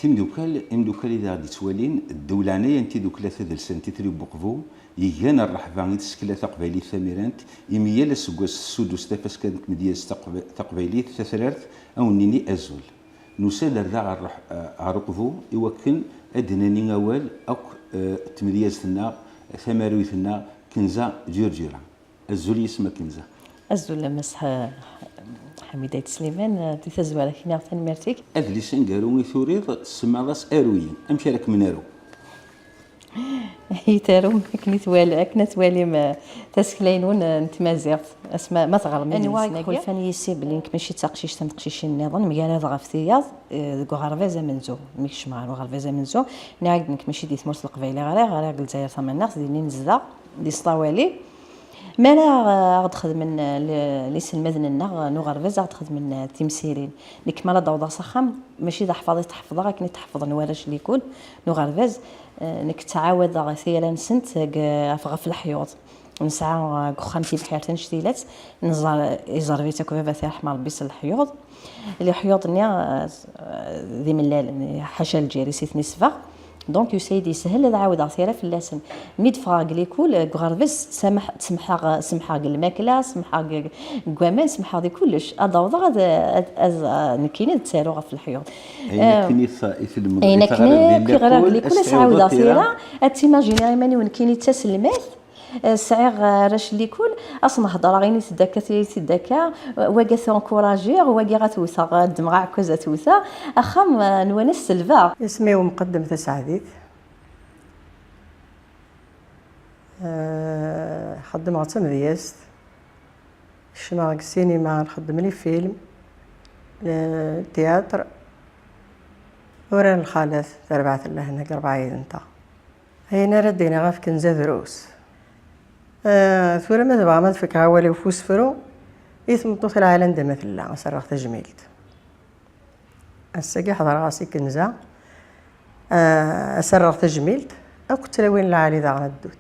امدوكال إذا غادي توالين الدولانية أنت دوك ثلاثة دلسان تيتري بوقفو يجانا الرحبة يتسكلا تقبيلية ثميرانت إميال السقوس السودوس تافس كانت مدياس تقبيلية تثرارت أو نيني أزول نسال ذا عرقفو يوكن أدناني أول أو تمدياس ثنا ثماروي ثنا كنزة جرجيرة أزول يسمى كنزة أزول مسح حميدة سليمان تثزو على كنا تنمرتك أذلي سنقاروني ثوريض سمع راس أرويين أمشي لك من أرو يتارو كنا توالي ما تسكلينون نتمازيغ اسماء ما تغرم أنا وايك خول فاني يسيب لينك ماشي تقشيش تنقشيش النظام مقال هذا غفتياض غرفازا منزو ميكش مع غرفازا منزو نعاودنك ماشي دي ثمرت القبيله غير قلت زاير ثمن الناس ديني نزدا دي سطاوالي ما لا غاد خدم ليس المذن نو غرفازا غاد خدم من تمثيلين لك مالا دوضه صخم ماشي دا حفاظي تحفظها كني تحفظ نوارش اللي يكون نو غرفاز نك تعاود غثيلا نسنت في الحيوط نسعى خامتي بحيرتين شتيلات نزار يزرفيتا كوفا ثي رحمه ربي الحيوط اللي حيوط نيا ذي ملال حاشا الجيري سيت نسفه دونك يسيدي سهل عاود عصيره في اللسن ميد فراغ لي كول غرفس سمح سمحا الماكله سمحا كوامان سمحا دي كلش ادوض غاد نكيني تسالو في الحيوط نكيني في كي غرا لي كل عاود عصيره تيماجيني ماني ونكيني تسلمات سعيغ راش اللي كل اصلا هضره غيني تدكا واقا انكوراجي واقا غتوثا الدمغه عكازه توثا اخا نونس سلفا اسمي ومقدمة سعديت خدم عطا مدياست شمع السينما نخدم لي فيلم التياتر وران الخالات تربعت الله هناك 4 عيد نتا هينا ردينا غاف كنزة دروس ثورة ما تبغى ما تفك عوالي وفوس فرو يثم طوث العالم دا مثلا أسرغ تجميلت الساقي حضر راسي كنزة أسرغ تجميلت أو كنت لوين العالي ذا غندوت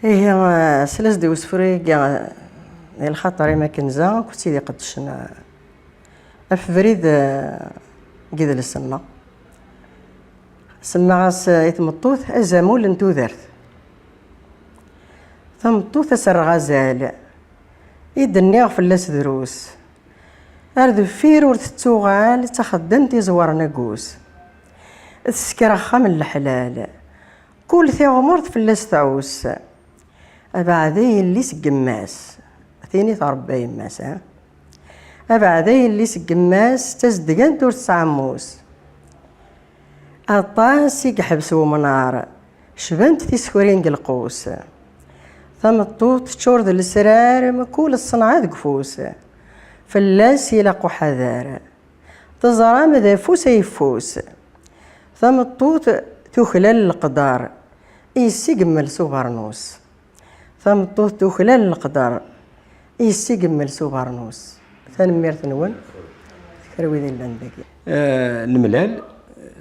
هي سلس دي وسفري كاع الخطر ما كنزة كنت سيدي قدشنا أفريد قيد للسما سما غاس يثم الطوث أزامول نتو ذرت ثم طوث سر غزال يدنيغ في اللاس دروس أرد فير ورث توغال تخدم تيزوار ناقوس تسكر خام الحلال كل ثي غمرت في اللاس تعوس أبعدي اللي سقماس ثيني تربى يماس أبعدي اللي سقماس تزدقن تور تسعموس أطاس يحبس ومنار شبنت تيسكورين قلقوس ثم الطوط تشورد السرار مكول الصنعة قفوس فلاس يلاقو حذار تزرى مذا فوس يفوس ثم الطوط تخلال القدار يسيقمل سوبرنوس ثم الطوط تخلال القدار يسيقمل سوبرنوس ثنمير ثنون كروي ذي اللندقي الملال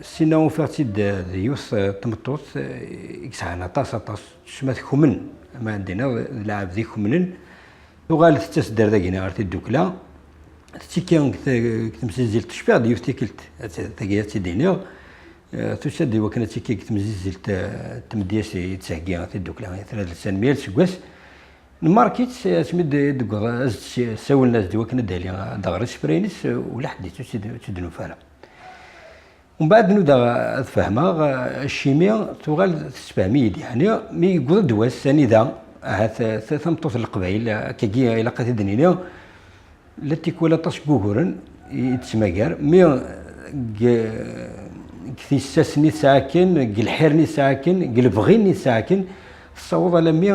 سينو فاتيد ديوث تمطوط يكسعنا طاس شمات خمن ما عندنا لعب ذي خمنن وغال تستدر ذاكينا ارتي الدوكلا تيكيان كتمزيزل تشبع ديوث تيكلت ثاكيات دينيا تشد وكانت تيكي كتمزيزل تمدياس يتساقيا في الدوكلا 3 ميل سكواس الماركيت سميد دوك ساول الناس دي وكان دالي دغرس فرينس ولا حد تدنو فارا ومن بعد نبدا فهمها الشيمياء تغال تسفهمي يعني مي يقول دواس ثاني ذا هذا ثم طفل القبائل كي الى قتل دنيا التي كولا تشكوهرن يتسماكر مي كثيساسني ساكن الحيرني ساكن البغيني ساكن الصوض لمي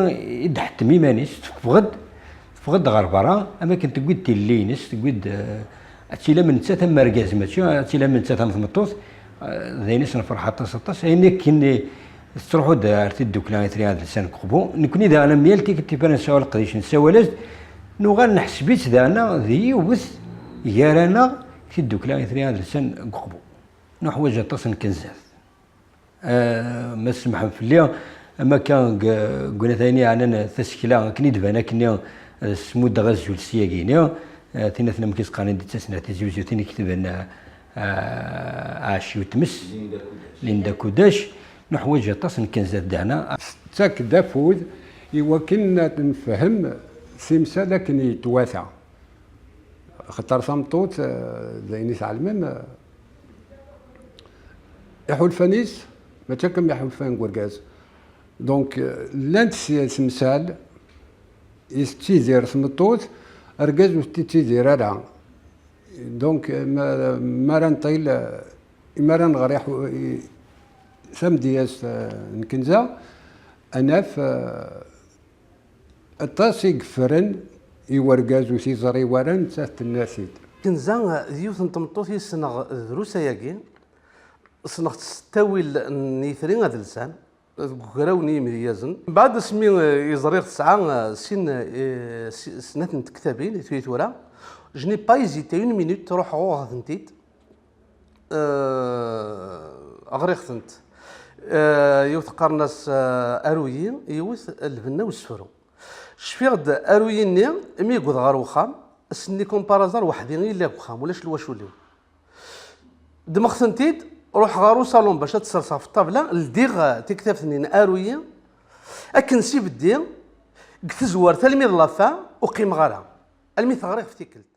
يدحت ميمانيس تفقد غربرة اما كنت تقول تيلينس تقول اتيلا من تاتا مركز ماشي اتيلا من تاتا مثمطوط ذينيس نفرح حتى 16 هيني كني تروحوا دارتي الدوكلا 3 هذا السنه قبو نكوني دا انا ميالتي كنت بان سوال قديش نسوالز نوغال نحسبيت دانا ذي وث يارانا في الدوكلا 3 هذا السنه قبو نحوج تصن كنزاف ما سمح في اليوم اما كان قلنا ثاني عندنا تسكيلا كني دبانا كني سمود غزول سياقينيا ثينا مكيس قانون دي تسنه تزوجو ثاني كتبنا عاشي وتمس ليندا كوداش نحوج اطاس نكنزات دانا تاك دافود يمكن نفهم سمسا لكن يتواثى خطر صمتوت زيني تعلمم يحول فانيس ما تاكم يحول فان قرقاز دونك لانت سمسال يستيزير سمتوت ارقاز وستيزير راه دونك ما راه نطيل ما راه نغريح سمدياس نكنزا انا في الطاسي قفرن يورقاز وسيزري ورن تحت الناسيد كنزا ديوث نتمطوث يسنغ دروسا ياكي سنغ تستوي النيثرين هذا اللسان كراوني مليازن بعد سمي يزريغ تسعة سنة كتابين ثورة جني با يزيتا اون مينوت تروح غوغ ثنتيت اغريغ ثنت يوث قرناس ارويين يوث البنا والسفرو شفيغد ارويين ني مي يقود غار وخام سني كومبارازار وحدين الا وخام ولاش الواشوليو دمغ ثنتيت روح غارو صالون باش تسرصا في الطابله لديغ تكتب ثنين ارويين اكن سيب الدين قتزوار تلميذ لافا وقيم غارها الميث غريغ في تيكلت